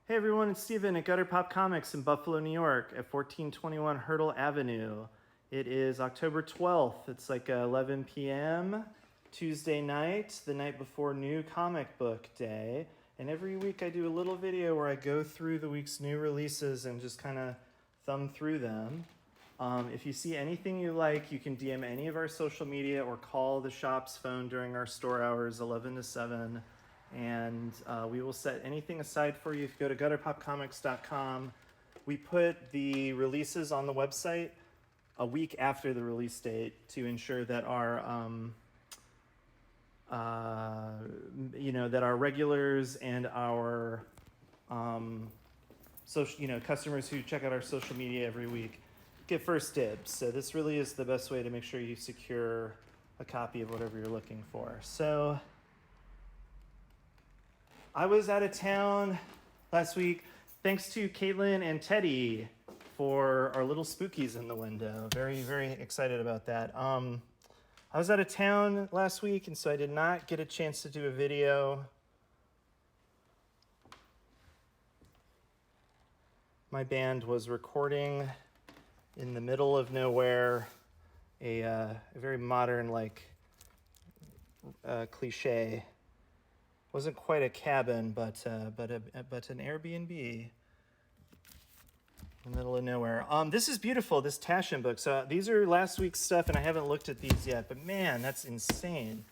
Hey everyone, it's Steven at Gutter Pop Comics in Buffalo, New York at 1421 Hurdle Avenue. It is October 12th. It's like 11 p.m. Tuesday night, the night before New Comic Book Day. And every week I do a little video where I go through the week's new releases and just kind of thumb through them. If you see anything you like, you can DM any of our social media or call the shop's phone during our store hours, 11 to 7. And we will set anything aside for you. If you go to gutterpopcomics.com, we put the releases on the website a week after the release date to ensure that our that our regulars and our social customers who check out our social media every week get first dibs. So this really is the best way to make sure you secure a copy of whatever you're looking for. So I was out of town last week. Thanks to Caitlin and Teddy for our little spookies in the window. Very, very excited about that. I was out of town last week, and so I did not get a chance to do a video. My band was recording in the middle of nowhere, a very modern, cliche. Wasn't quite a cabin, but an Airbnb in the middle of nowhere. This is beautiful, this Taschen book. So these are last week's stuff, and I haven't looked at these yet, but man, that's insane.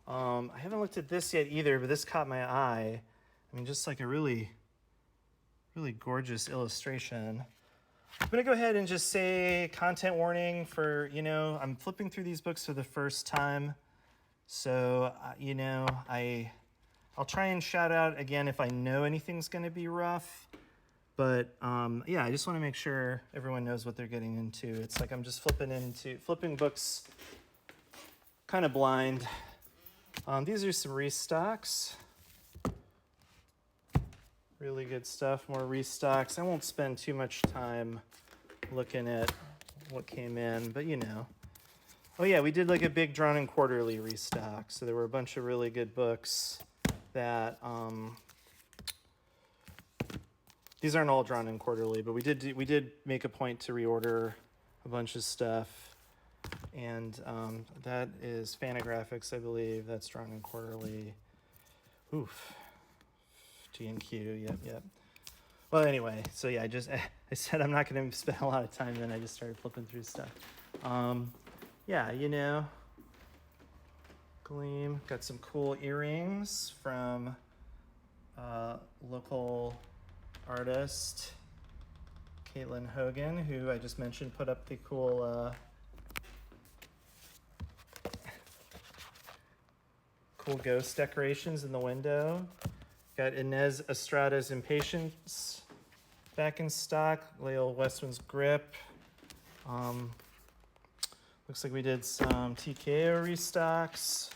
I haven't looked at this yet either, but this caught my eye. I mean, just like a really, really gorgeous illustration. I'm going to go ahead and just say content warning for, I'm flipping through these books for the first time. So, I'll try and shout out again if I know anything's going to be rough. But I just want to make sure everyone knows what they're getting into. It's like I'm just flipping books kind of blind. These are some restocks. Really good stuff, more restocks. I won't spend too much time looking at what came in, but Oh yeah, we did like a big drawn and quarterly restock. So there were a bunch of really good books that these aren't all drawn in quarterly, but we did make a point to reorder a bunch of stuff, and that is Fantagraphics, I believe. That's drawn in quarterly. Oof, G&Q, yep. Well, anyway, so yeah, I said I'm not going to spend a lot of time. Then I just started flipping through stuff. Gleam. Got some cool earrings from local artist Caitlin Hogan, who I just mentioned put up the cool ghost decorations in the window. Got Inez Estrada's Impatience back in stock. Lael Westman's Grip. Looks like we did some TKO restocks.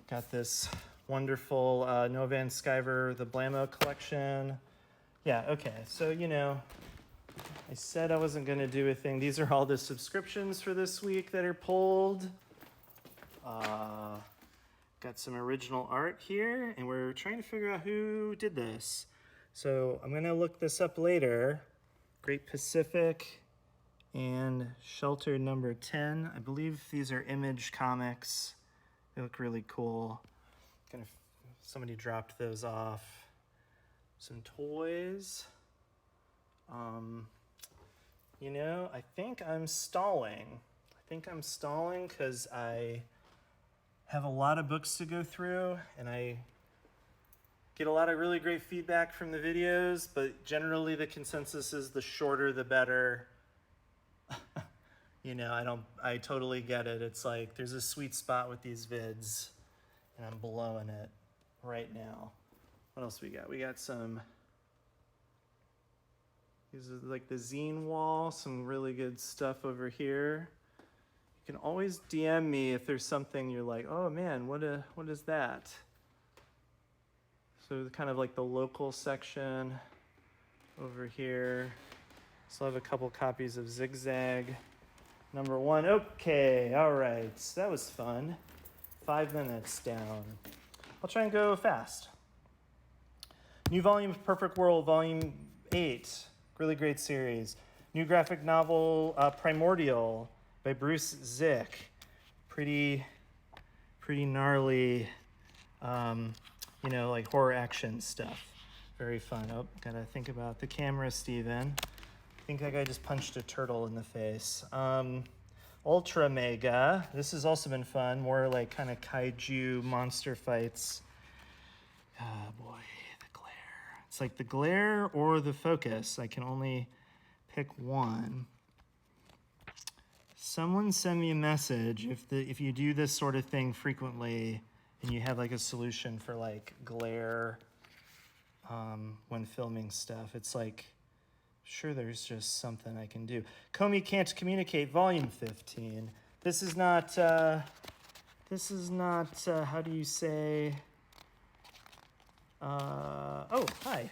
Got this wonderful Noah Van Sciver, the Blammo collection. Yeah, okay. So, I said I wasn't going to do a thing. These are all the subscriptions for this week that are pulled. Got some original art here, and we're trying to figure out who did this. So I'm going to look this up later. Great Pacific and Shelter number 10. I believe these are Image comics. They look really cool. Somebody dropped those off. Some toys. I think I'm stalling. Because I have a lot of books to go through, and I get a lot of really great feedback from the videos, but generally the consensus is the shorter the better. I totally get it. It's like there's a sweet spot with these vids, and I'm blowing it right now. What else we got? We got these are like the zine wall, some really good stuff over here. You can always DM me if there's something you're like, oh man, what is that? So kind of like the local section over here. Still have a couple copies of Zigzag number 1. Okay, all right. So that was fun. 5 minutes down. I'll try and go fast. New volume of Perfect World, Volume 8. Really great series. New graphic novel, Primordial, by Bruce Zick. Pretty gnarly, like horror action stuff. Very fun. Oh, gotta think about the camera, Steven. I think that guy just punched a turtle in the face. Ultramega. This has also been fun. More like kind of kaiju monster fights. Oh boy, the glare. It's like the glare or the focus. I can only pick one. Someone send me a message if you do this sort of thing frequently and you have like a solution for like glare when filming stuff. It's like, sure, there's just something I can do. Komi Can't Communicate, Volume 15. This is not, how do you say, oh, hi.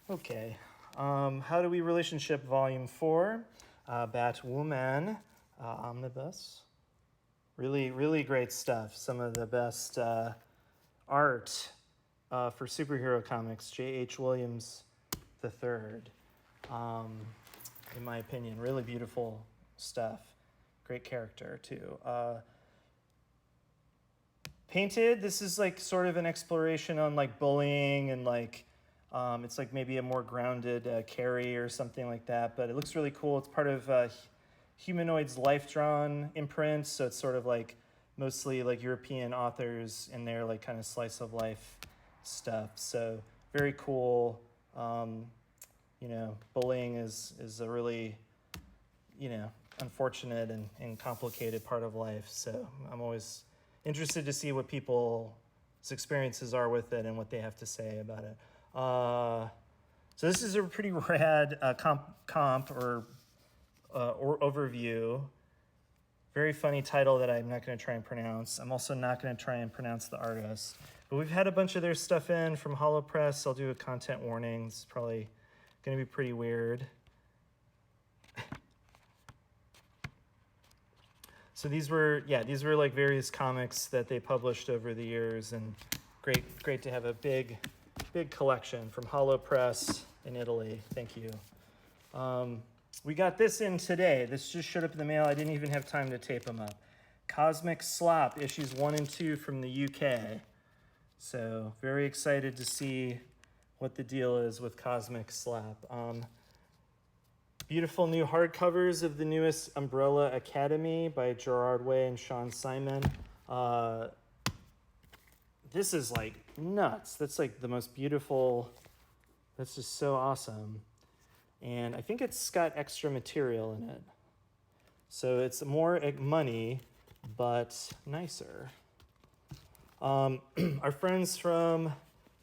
Okay. How Do We Relationship, Volume 4. Batwoman, Omnibus. Really, really great stuff. Some of the best art for superhero comics, J.H. Williams III, in my opinion. Really beautiful stuff. Great character, too. Painted, this is like sort of an exploration on like bullying and like, it's like maybe a more grounded Carrie or something like that, but it looks really cool. It's part of Humanoid's Life Drawn imprint, so it's sort of like mostly like European authors in their like kind of slice of life stuff. So very cool. Bullying is a really, unfortunate and complicated part of life. So I'm always interested to see what people's experiences are with it and what they have to say about it. So this is a pretty rad comp or overview. Very funny title that I'm not going to try and pronounce. I'm also not going to try and pronounce the artist. But we've had a bunch of their stuff in from HoloPress. I'll do a content warning. It's probably going to be pretty weird. So these were like various comics that they published over the years, and great to have a big collection from HoloPress in Italy. Thank you. We got this in today. This just showed up in the mail. I didn't even have time to tape them up. Cosmic Slop, issues 1 and 2 from the UK. So very excited to see what the deal is with Cosmic Slop. Beautiful new hardcovers of the newest Umbrella Academy by Gerard Way and Sean Simon. This is like nuts. That's like the most beautiful. That's just so awesome. And I think it's got extra material in it. So it's more money, but nicer. Our friends from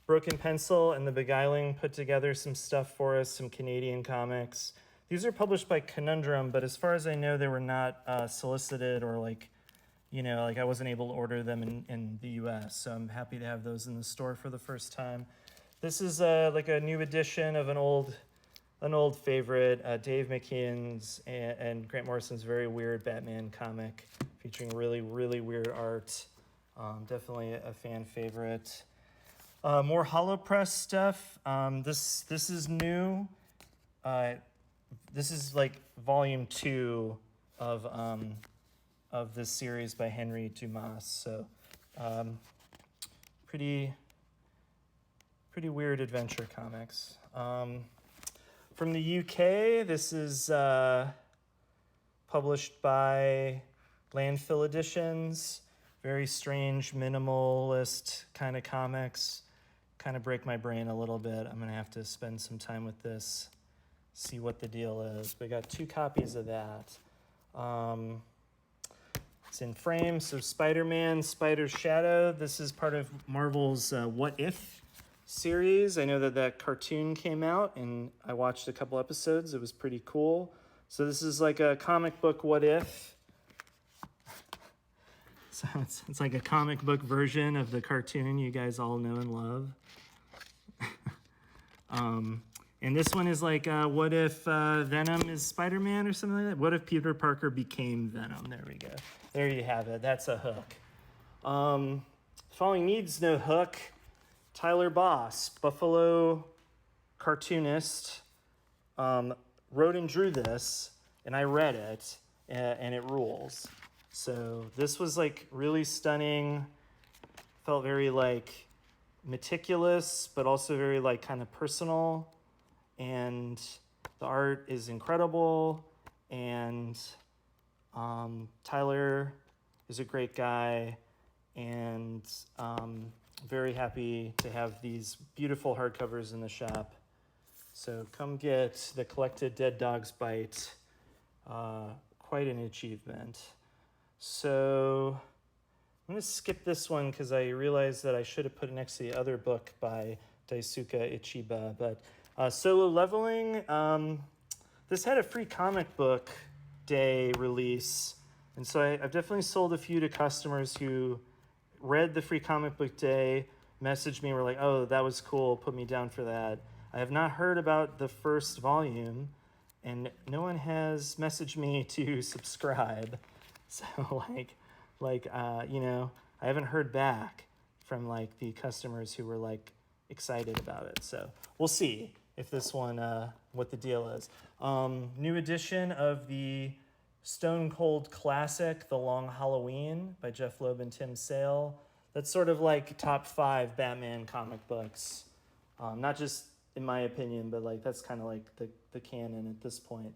Broken Pencil and The Beguiling put together some stuff for us, some Canadian comics. These are published by Conundrum, but as far as I know, they were not solicited or like I wasn't able to order them in the US. So I'm happy to have those in the store for the first time. This is like a new edition of an old favorite, Dave McKeon's and Grant Morrison's very weird Batman comic featuring really, really weird art. Definitely a fan favorite. More HoloPress stuff. This is new. This is like volume 2 of this series by Henry Dumas. So pretty weird adventure comics. From the UK, this is published by Landfill Editions. Very strange, minimalist kind of comics. Kind of break my brain a little bit. I'm going to have to spend some time with this, see what the deal is. We got 2 copies of that. It's in frame, so Spider-Man, Spider Shadow. This is part of Marvel's What If series. I know that cartoon came out, and I watched a couple episodes. It was pretty cool. So this is like a comic book What If. So it's like a comic book version of the cartoon you guys all know and love. And this one is like, what if Venom is Spider-Man or something like that? What if Peter Parker became Venom? There we go. There you have it. That's a hook. Following needs no hook. Tyler Boss, Buffalo cartoonist, wrote and drew this, and I read it, and it rules. So this was like really stunning, felt very like meticulous, but also very like kind of personal, and the art is incredible, and Tyler is a great guy, and very happy to have these beautiful hardcovers in the shop. So come get The Collected Dead Dogs Bite. Quite an achievement. So I'm going to skip this one because I realized that I should have put it next to the other book by Daisuke Ichiba. But Solo Leveling, this had a free comic book day release. And so I've definitely sold a few to customers who read the free comic book day, messaged me, were like, oh, that was cool, put me down for that. I have not heard about the first volume, and no one has messaged me to subscribe. So you know, I haven't heard back from like the customers who were like excited about it. So we'll see if this one, what the deal is. New edition of the Stone Cold Classic, The Long Halloween by Jeff Loeb and Tim Sale. That's sort of like top 5 Batman comic books. Not just in my opinion, but like that's kind of like the canon at this point.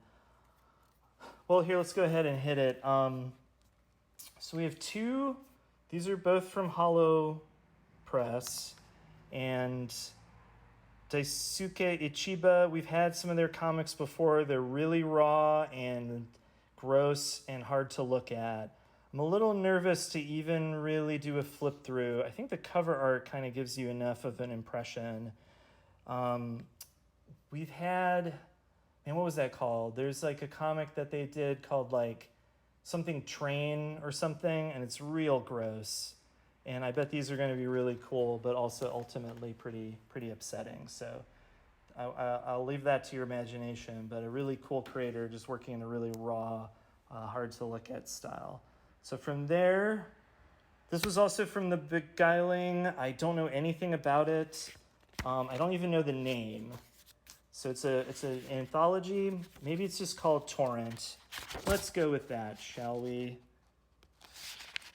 Well, here, let's go ahead and hit it. So we have 2. These are both from Hollow Press. And Daisuke Ichiba, we've had some of their comics before. They're really raw and gross and hard to look at. I'm a little nervous to even really do a flip through. I think the cover art kind of gives you enough of an impression. We've had, and what was that called? There's like a comic that they did called like something Train or something, and it's real gross. And I bet these are going to be really cool, but also ultimately pretty upsetting. So I'll leave that to your imagination, but a really cool creator just working in a really raw, hard to look at style. So from there, this was also from the Beguiling. I don't know anything about it. I don't even know the name. So it's an anthology. Maybe it's just called Torrent. Let's go with that, shall we?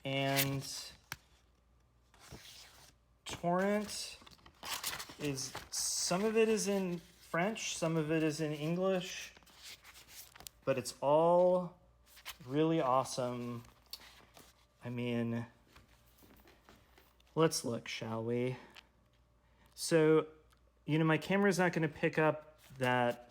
And Torrent is, some of it is in French, some of it is in English, but it's all really awesome. I mean, let's look, shall we? So, you know, my camera's not going to pick up that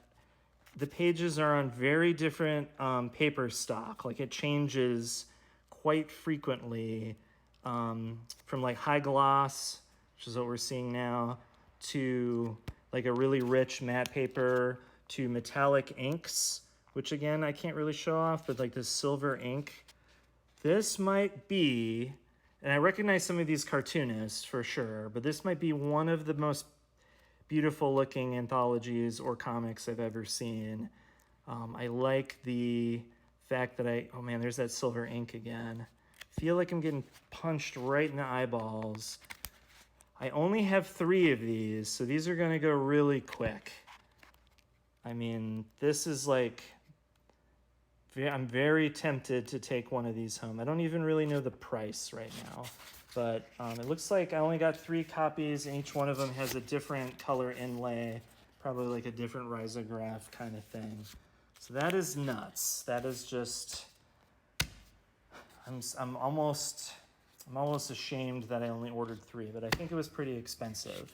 the pages are on very different paper stock. Like it changes quite frequently from like high gloss, which is what we're seeing now, to like a really rich matte paper, to metallic inks, which again, I can't really show off, but like this silver ink. This might be, and I recognize some of these cartoonists for sure, but this might be one of the most beautiful looking anthologies or comics I've ever seen. I like the fact that oh man, there's that silver ink again. Feel like I'm getting punched right in the eyeballs. I only have 3 of these, so these are gonna go really quick. I mean, this is like, I'm very tempted to take one of these home. I don't even really know the price right now, but it looks like I only got 3 copies, and each one of them has a different color inlay, probably like a different risograph kind of thing. So that is nuts. That is just, I'm almost ashamed that I only ordered 3, but I think it was pretty expensive.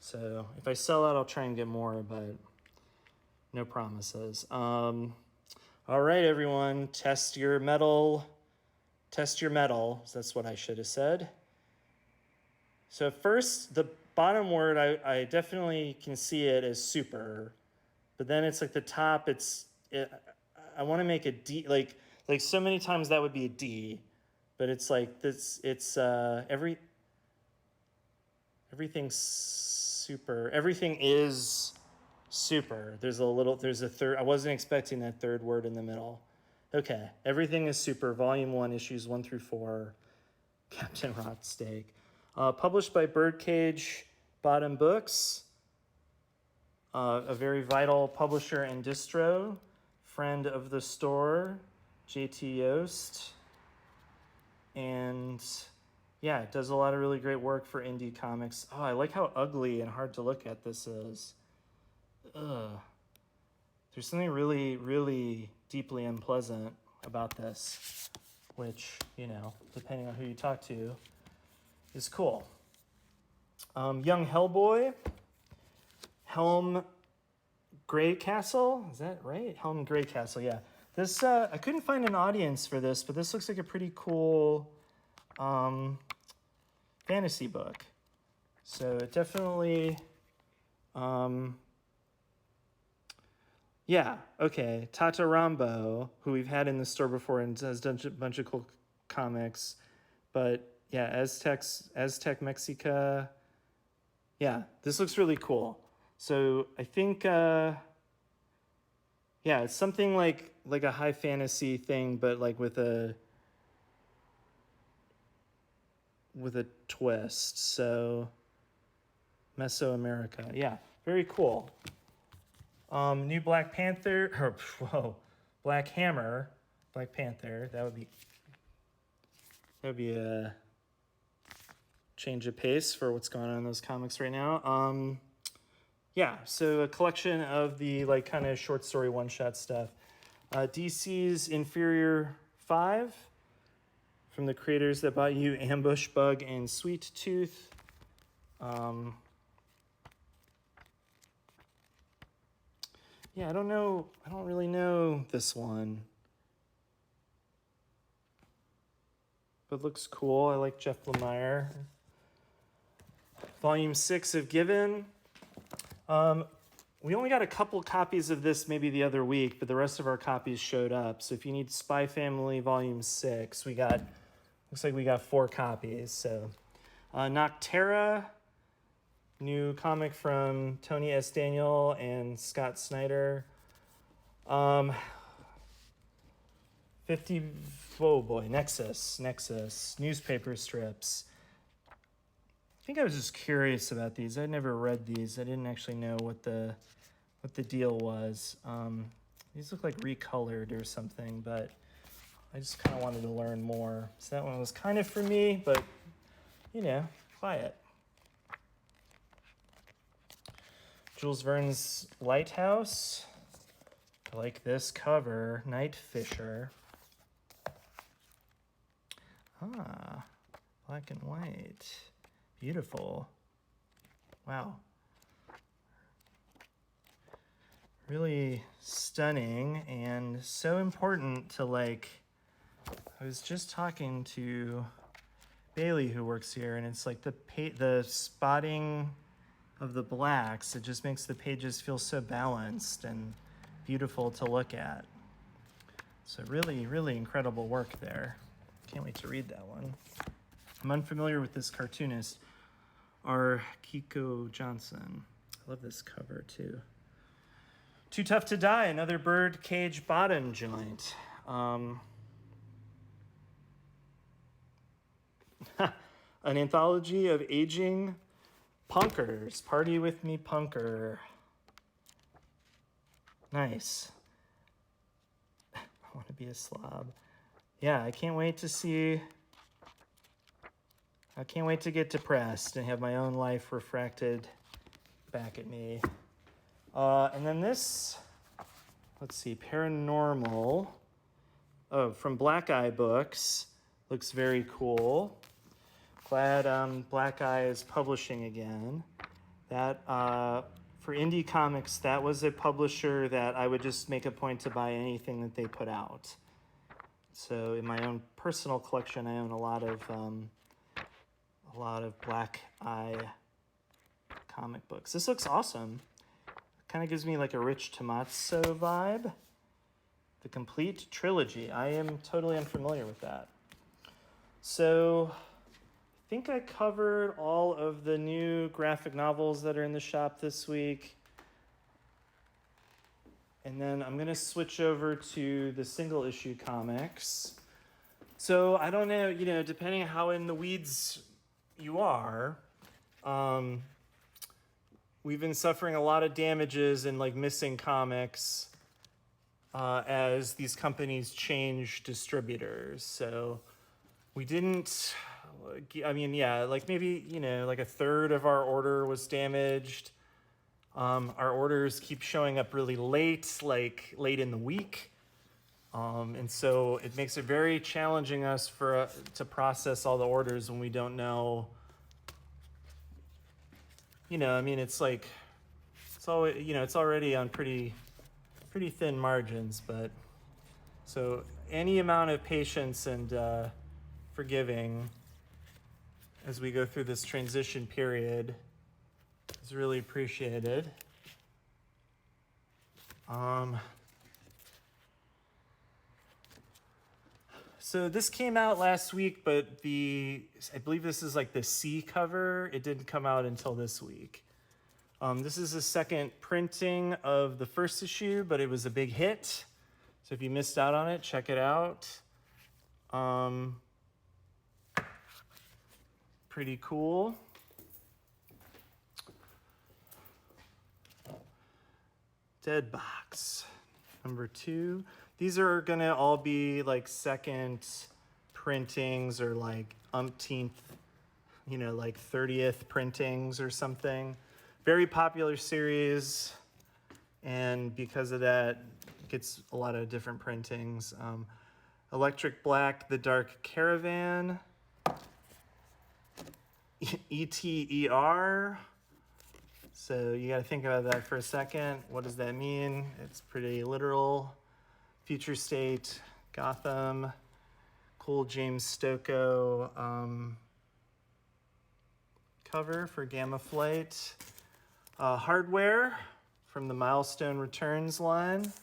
So if I sell out, I'll try and get more, but no promises. All right, everyone, test your metal. Test your metal. That's what I should have said. So first, the bottom word, I definitely can see it as super, but then it's like the top, I want to make a D, like so many times that would be a D, but it's like this, it's everything's super, everything is super. There's a third, I wasn't expecting that third word in the middle. Okay, everything is super, volume 1, issues 1 through 4, Captain Rocksteak. Published by Birdcage Bottom Books, a very vital publisher and distro, friend of the store, JT Yost. And yeah, it does a lot of really great work for indie comics. Oh, I like how ugly and hard to look at this is. Ugh. There's something really, really deeply unpleasant about this, which, you know, depending on who you talk to, is cool. Young Hellboy, Helm Greycastle, is that right? Helm Greycastle, yeah. This, I couldn't find an audience for this, but this looks like a pretty cool fantasy book. So it definitely, yeah, okay. Tata Rambo, who we've had in the store before and has done a bunch of cool comics. But yeah, Aztec Mexica. Yeah, this looks really cool. So I think, yeah, it's something like a high fantasy thing, but like with a twist. So Mesoamerica, yeah, very cool. New Black Panther, or whoa, Black Hammer, Black Panther. That would be a change of pace for what's going on in those comics right now. Yeah, so a collection of the like kind of short story one-shot stuff. DC's Inferior 5 from the creators that bought you Ambush Bug and Sweet Tooth. Yeah, I don't really know this one. But looks cool. I like Jeff Lemire. Volume 6 of Given. We only got a couple copies of this maybe the other week, but the rest of our copies showed up. So if you need Spy Family Volume 6, looks like we got 4 copies. So Nocterra, new comic from Tony S. Daniel and Scott Snyder. 50, oh boy, Nexus, newspaper strips. I think I was just curious about these. I'd never read these. I didn't actually know what the deal was. These look like recolored or something, but I just kind of wanted to learn more. So that one was kind of for me, but, you know, buy it. Jules Verne's Lighthouse. I like this cover. Night Fisher. Ah, black and white. Beautiful. Wow. Really stunning and so important to like, I was just talking to Bailey who works here, and it's like the spotting of the blacks, it just makes the pages feel so balanced and beautiful to look at. So really, really incredible work there. Can't wait to read that one. I'm unfamiliar with this cartoonist, R. Kiko Johnson. I love this cover too. Too Tough to Die, another bird cage bottom joint. An anthology of aging punkers. Party with me, punker. Nice. I want to be a slob. Yeah, I can't wait to get depressed and have my own life refracted back at me. And then this, let's see, Paranormal. Oh, from Black Eye Books. Looks very cool. Glad Black Eye is publishing again. That, for indie comics, that was a publisher that I would just make a point to buy anything that they put out. So in my own personal collection, I own a lot of Black Eye comic books. This looks awesome. Kind of gives me like a Rich Tomazzo vibe. The complete trilogy. I am totally unfamiliar with that. So I think I covered all of the new graphic novels that are in the shop this week. And then I'm going to switch over to the single issue comics. So I don't know, depending on how in the weeds you are, we've been suffering a lot of damages and like missing comics as these companies change distributors. So we didn't, I mean, yeah, like maybe, you know, like a third of our order was damaged. Our orders keep showing up really late, like late in the week. And so it makes it very challenging us to process all the orders when we don't know, you know, I mean, it's like, it's always, you know, it's already on pretty thin margins, but so any amount of patience and forgiving as we go through this transition period is really appreciated. So this came out last week, but I believe this is like the C cover. It didn't come out until this week. This is the second printing of the first issue, but it was a big hit. So if you missed out on it, check it out. Pretty cool. Dead Box, number 2. These are gonna all be like second printings or like umpteenth, you know, like 30th printings or something. Very popular series, and because of that, it gets a lot of different printings. Electric Black, The Dark Caravan, ETER. So you gotta think about that for a second. What does that mean? It's pretty literal. Future State, Gotham, cool James Stokoe cover for Gamma Flight. Hardware from the Milestone Returns line.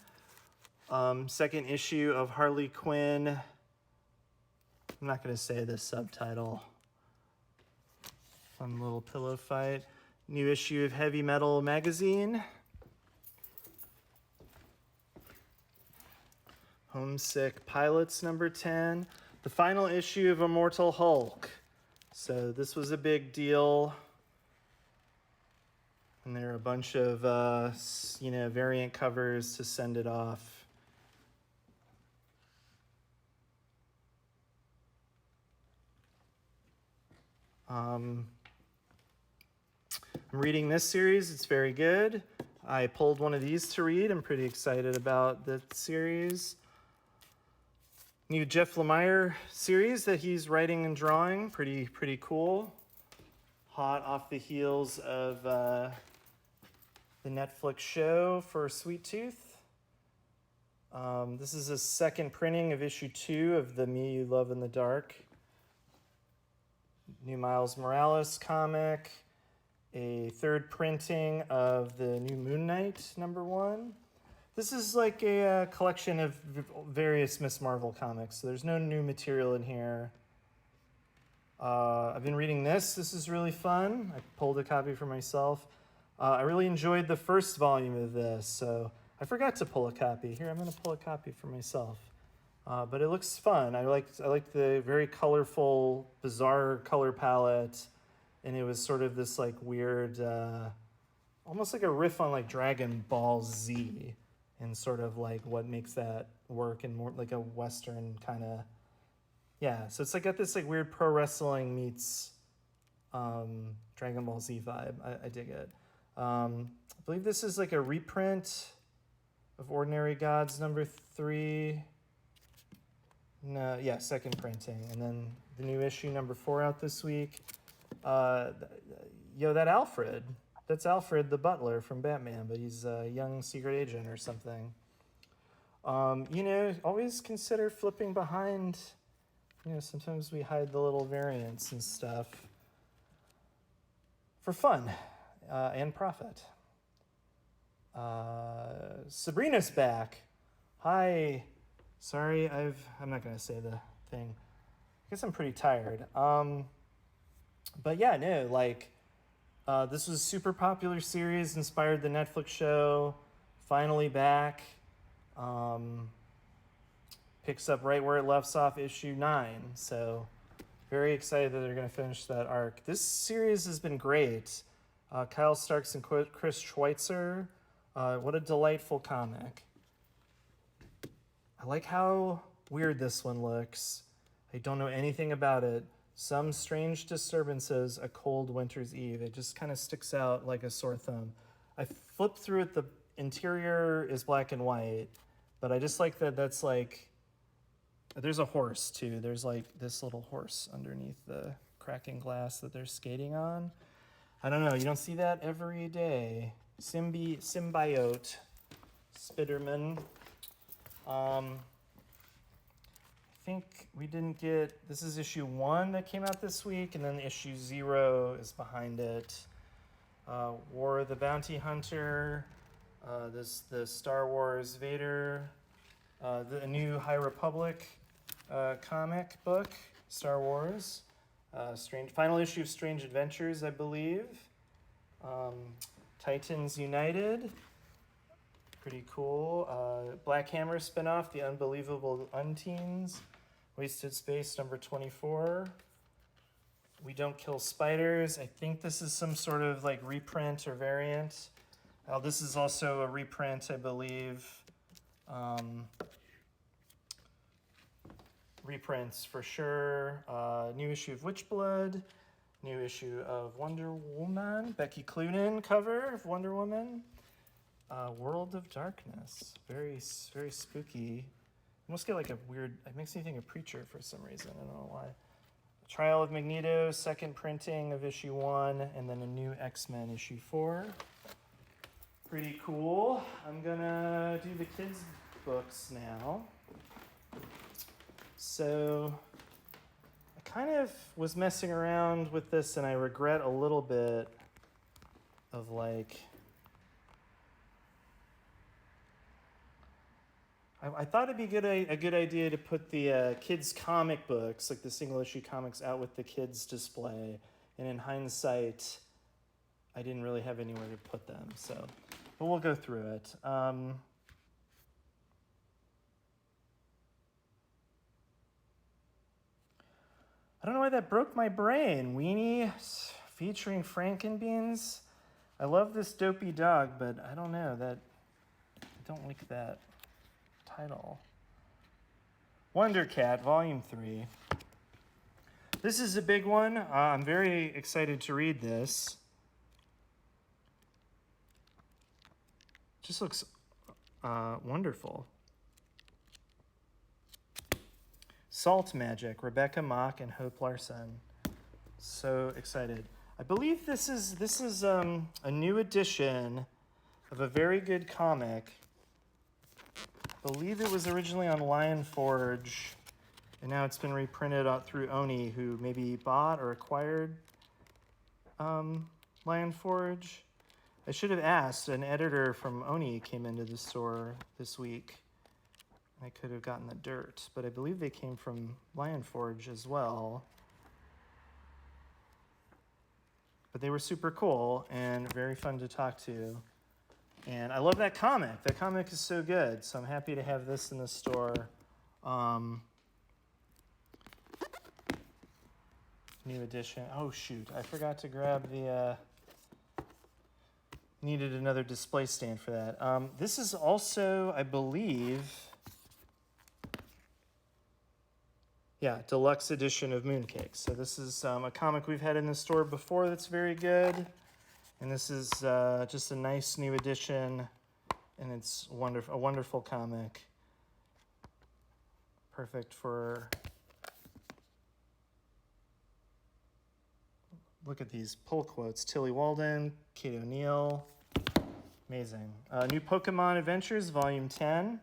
Second issue of Harley Quinn. I'm not gonna say the subtitle. Fun little pillow fight. New issue of Heavy Metal magazine. Homesick Pilots number 10. The final issue of Immortal Hulk. So this was a big deal. And there are a bunch of, you know, variant covers to send it off. I'm reading this series. It's very good. I pulled one of these to read. I'm pretty excited about the series. New Jeff Lemire series that he's writing and drawing. Pretty cool. Hot off the heels of the Netflix show for Sweet Tooth. This is a second printing of issue 2 of the Me You Love in the Dark. New Miles Morales comic. A third printing of the new Moon Knight number 1. This is like a collection of various Miss Marvel comics, so there's no new material in here. I've been reading this. This is really fun. I pulled a copy for myself. I really enjoyed the first volume of this, so I forgot to pull a copy. Here, I'm going to pull a copy for myself. But it looks fun. I like the very colorful, bizarre color palette, and it was sort of this like weird, almost like a riff on like Dragon Ball Z. And sort of like what makes that work in more like a Western kind of, yeah. So it's like got this like weird pro wrestling meets Dragon Ball Z vibe. I dig it. I believe this is like a reprint of Ordinary Gods number 3. No, yeah, second printing. And then the new issue number 4 out this week. That Alfred. That's Alfred the butler from Batman, but he's a young secret agent or something. You know, always consider flipping behind. You know, sometimes we hide the little variants and stuff for fun and profit. Sabrina's back. Hi. Sorry, I'm not going to say the thing. I guess I'm pretty tired. But yeah, no, like... this was a super popular series, inspired the Netflix show, finally back. Picks up right where it left off, issue 9. So very excited that they're going to finish that arc. This series has been great. Kyle Starks and Chris Schweitzer. What a delightful comic. I like how weird this one looks. I don't know anything about it. Some strange disturbances, a cold winter's eve. It just kind of sticks out like a sore thumb. I flipped through it. The interior is black and white, but I just like that that's like, there's a horse too. There's like this little horse underneath the cracking glass that they're skating on. I don't know. You don't see that every day. Symbiote. Spiderman. I think we didn't get, this is issue 1 that came out this week, and then issue 0 is behind it. War of the Bounty Hunter, the Star Wars Vader, the new High Republic comic book, Star Wars. Final issue of Strange Adventures, I believe. Titans United. Pretty cool. Black Hammer spinoff, The Unbelievable Unteens. Wasted Space number 24. We Don't Kill Spiders. I think this is some sort of like reprint or variant. This is also a reprint, I believe. Reprints for sure. New issue of Witchblood. New issue of Wonder Woman. Becky Cloonan cover of Wonder Woman. World of Darkness. Very, very spooky. I almost get like a weird, it makes me think of Preacher for some reason. I don't know why. Trial of Magneto, second printing of issue 1, and then a new X-Men issue 4. Pretty cool. I'm gonna do the kids' books now. So I kind of was messing around with this, and I regret a little bit of like, I thought it'd be a good idea to put the kids' comic books, like the single issue comics, out with the kids' display. And in hindsight, I didn't really have anywhere to put them. So, but we'll go through it. I don't know why that broke my brain. Weenie featuring Frankenbeans. I love this dopey dog, but I don't know that. I don't like that title. Wonder Cat, Volume 3. This is a big one. I'm very excited to read this. Just looks wonderful. Salt Magic, Rebecca Mock and Hope Larson. So excited. I believe this is a new edition of a very good comic. I believe it was originally on Lion Forge, and now it's been reprinted out through Oni, who maybe bought or acquired Lion Forge. I should have asked. An editor from Oni came into the store this week. I could have gotten the dirt, but I believe they came from Lion Forge as well. But they were super cool and very fun to talk to. And I love that comic. That comic is so good. So I'm happy to have this in the store. New edition. Oh, shoot. I forgot to grab the... needed another display stand for that. This is also, I believe... Yeah, deluxe edition of Mooncake. So this is a comic we've had in the store before that's very good. And this is just a nice new edition, and it's a wonderful comic. Perfect for, look at these pull quotes. Tilly Walden, Kate O'Neill, amazing. New Pokemon Adventures, Volume 10.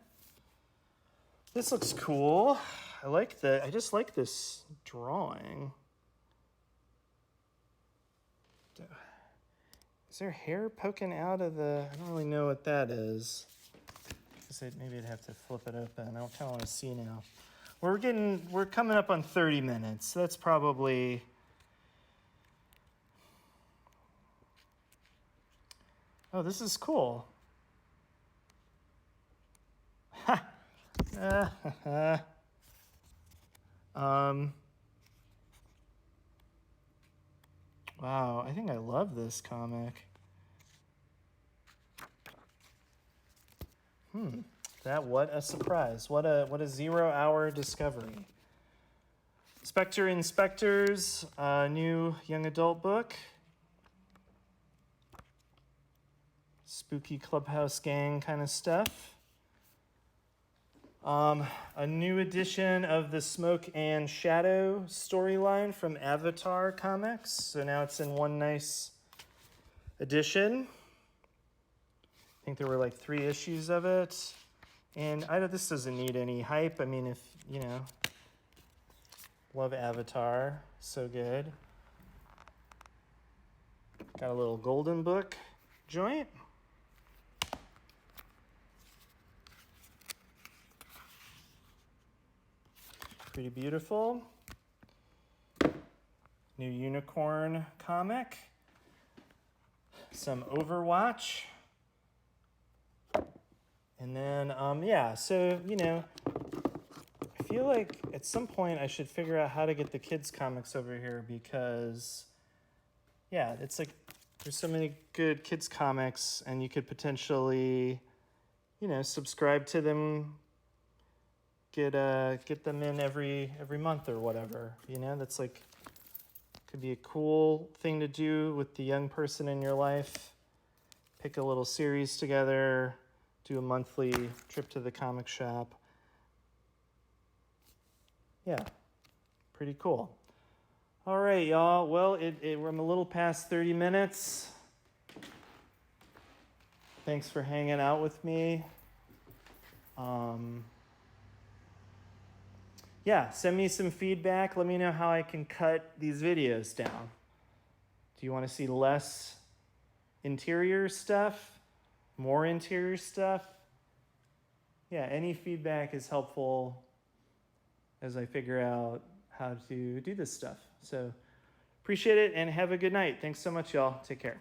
This looks cool. I just like this drawing. Is there hair poking out of the... I don't really know what that is. Maybe I'd have to flip it open. I kind of want to see now. We're coming up on 30 minutes. That's probably... Oh, this is cool. Ha! Wow, I think I love this comic. What a surprise. What a 0-hour discovery. Spectre Inspectors, new young adult book. Spooky clubhouse gang kind of stuff. A new edition of the Smoke and Shadow storyline from Avatar Comics. So now it's in one nice edition. I think there were like 3 issues of it. And this doesn't need any hype. I mean, if, you know, love Avatar, so good. Got a little golden book joint. Pretty beautiful. New unicorn comic. Some Overwatch. And then, yeah, so, you know, I feel like at some point I should figure out how to get the kids' comics over here because, yeah, it's like there's so many good kids' comics and you could potentially, you know, subscribe to them, get them in every month or whatever, you know. That's like could be a cool thing to do with the young person in your life. Pick a little series together, do a monthly trip to the comic shop. Yeah, pretty cool. All right, y'all. Well, I'm a little past 30 minutes. Thanks for hanging out with me. Yeah, send me some feedback. Let me know how I can cut these videos down. Do you want to see less interior stuff? More interior stuff? Yeah, any feedback is helpful as I figure out how to do this stuff. So appreciate it and have a good night. Thanks so much, y'all. Take care.